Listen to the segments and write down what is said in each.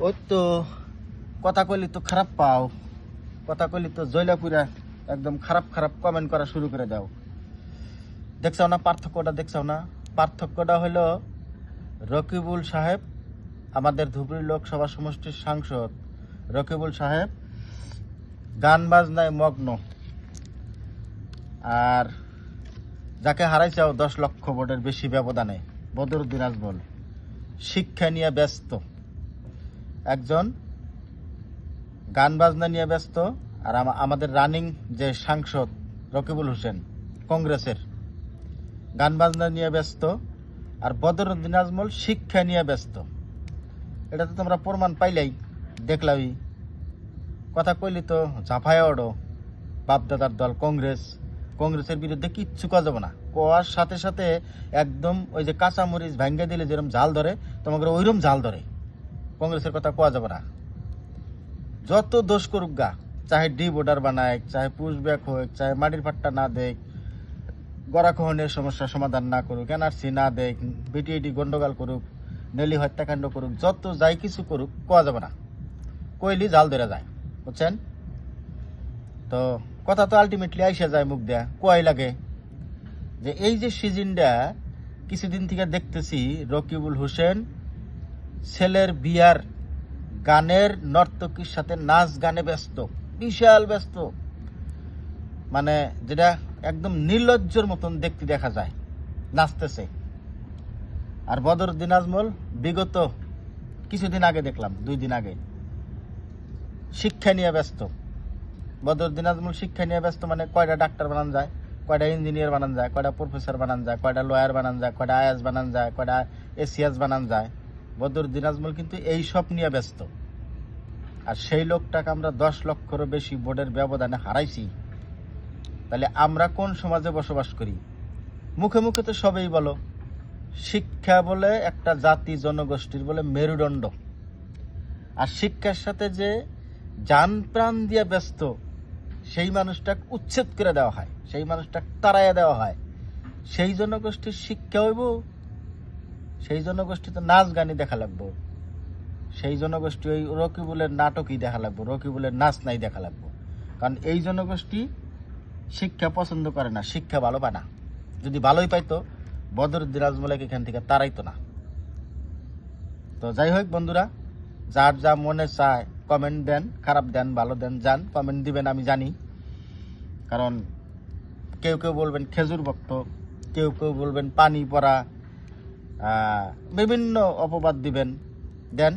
ওই তো কথা কইলি তো খারাপ পাও, কথা কইলি তো জয়লাপুরা একদম খারাপ খারাপ কমেন্ট করা শুরু করে দাও। দেখছাও না পার্থক্যটা? দেখছাও না পার্থক্যটা? হলো রকিবুল সাহেব, আমাদের ধুবড়ী লোকসভা সমষ্টির সাংসদ রকিবুল সাহেব গান বাজনায় মগ্ন, আর যাকে হারাইছাও 10 লক্ষ ভোটের বেশি ব্যবধানে, বদরুদ্দিন আজমল শিক্ষা নিয়ে ব্যস্ত, একজন গান বাজনা নিয়ে ব্যস্ত। আর আমাদের রানিং যে সাংসদ রকিবুল হোসেন কংগ্রেসের, গান বাজনা নিয়ে ব্যস্ত, আর বদরুদ্দিন আজমল শিক্ষা নিয়ে ব্যস্ত। এটা তো তোমরা প্রমাণ পাইলাই, দেখলাই। কথা কইলি তো ঝাঁপায় ওড়ো বাপদাদার দল কংগ্রেস, কংগ্রেসের বিরুদ্ধে কিচ্ছু করা যাবে না। কোয়ার সাথে সাথে একদম ওই যে কাঁচামরিচ ভাঙ্গে দিলে যেরকম ঝাল ধরে, তোমাকে ওইরকম ঝাল ধরে। কংগ্রেসের কথা কোয়া যাবে না। যত দোষ করুক গা, চাহে ডি বোর্ডার বানায়, চাহে পুশব্যাক হোক, চাহে মাটির ফাট্টা না দেখ, গড়াখহনের সমস্যার সমাধান না করুক, এনআরসি না দেখ, বিটিএডি গন্ডগোল করুক, নেলি হত্যাকাণ্ড করুক, যত যাই কিছু করুক, কোয়া যাবে না। কইলি জাল ধরে যায়, বুঝছেন তো? কথা তো আলটিমেটলি আইসা যায় মুখ দেয়া, কোয়াই লাগে যে এই যে সিজনটা কিছুদিন থেকে দেখতেছি, রকিবুল হোসেন ছেলের বিয়ার গানের নর্তকীর সাথে নাচ গানে ব্যস্ত, বিশাল ব্যস্ত, মানে যেটা একদম নির্লজ্জর মতন দেখতে দেখা যায়, নাচতেছে। আর বদরুদ্দিন আজমল বিগত কিছুদিন আগে দেখলাম, 2 দিন আগে, শিক্ষা নিয়ে ব্যস্ত। বদরুদ্দিন আজমল শিক্ষা নিয়ে ব্যস্ত, মানে কয়টা ডাক্তার বানান যায়, কয়টা ইঞ্জিনিয়ার বানান যায়, কয়টা প্রফেসর বানান যায়, কয়টা লয়ার বানান যায়, কয়টা আইএস বানান যায়, কয়টা এসিএস বানান যায়। বদরুদ্দিন আজমল কিন্তু এই সব নিয়ে ব্যস্ত। আর সেই লোকটাকে আমরা 10 লক্ষেরও বেশি ভোটের ব্যবধানে হারাইছি। তাহলে আমরা কোন সমাজে বসবাস করি? মুখে মুখে তো সবেই বলো, শিক্ষা বলে একটা জাতি জনগোষ্ঠীর বলে মেরুদণ্ড, আর শিক্ষার সাথে যে জান প্রাণ দিয়ে ব্যস্ত, সেই মানুষটা উচ্ছেদ করে দেওয়া হয়, সেই মানুষটা তাড়াইয়া দেওয়া হয়। সেই জনগোষ্ঠীর শিক্ষা হইব, সেই জনগোষ্ঠী তো নাচ গানই দেখা লাগবো, সেই জনগোষ্ঠী ওই রকিবুলের নাটকই দেখা লাগবো, রকিবুলের নাচ নাই দেখা লাগবো। কারণ এই জনগোষ্ঠী শিক্ষা পছন্দ করে না, শিক্ষা ভালো পায় না। যদি ভালোই পাইতো, বদরুদ্দিন আজমলকে এখান থেকে তাড়াইতো না। তো যাই হোক বন্ধুরা, যার যা মনে চায় কমেন্ট দেন, খারাপ দেন ভালো দেন, যান কমেন্ট দিবেন, আমি জানি। কারণ কেউ কেউ বলবেন খেজুর ভক্ত, কেউ কেউ বলবেন পানি পড়া, বিভিন্ন অপবাদ দিবেন, দেন।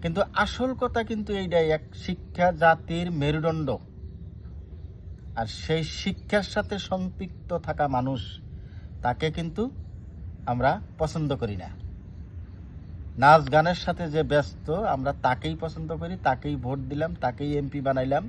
কিন্তু আসল কথা কিন্তু এইটাই, এক শিক্ষা জাতির মেরুদণ্ড, আর সেই শিক্ষার সাথে সম্পৃক্ত থাকা মানুষ, তাকে কিন্তু আমরা পছন্দ করি না। নাচ গানের সাথে যে ব্যস্ত, আমরা তাকেই পছন্দ করি, তাকেই ভোট দিলাম, তাকেই এমপি বানাইলাম।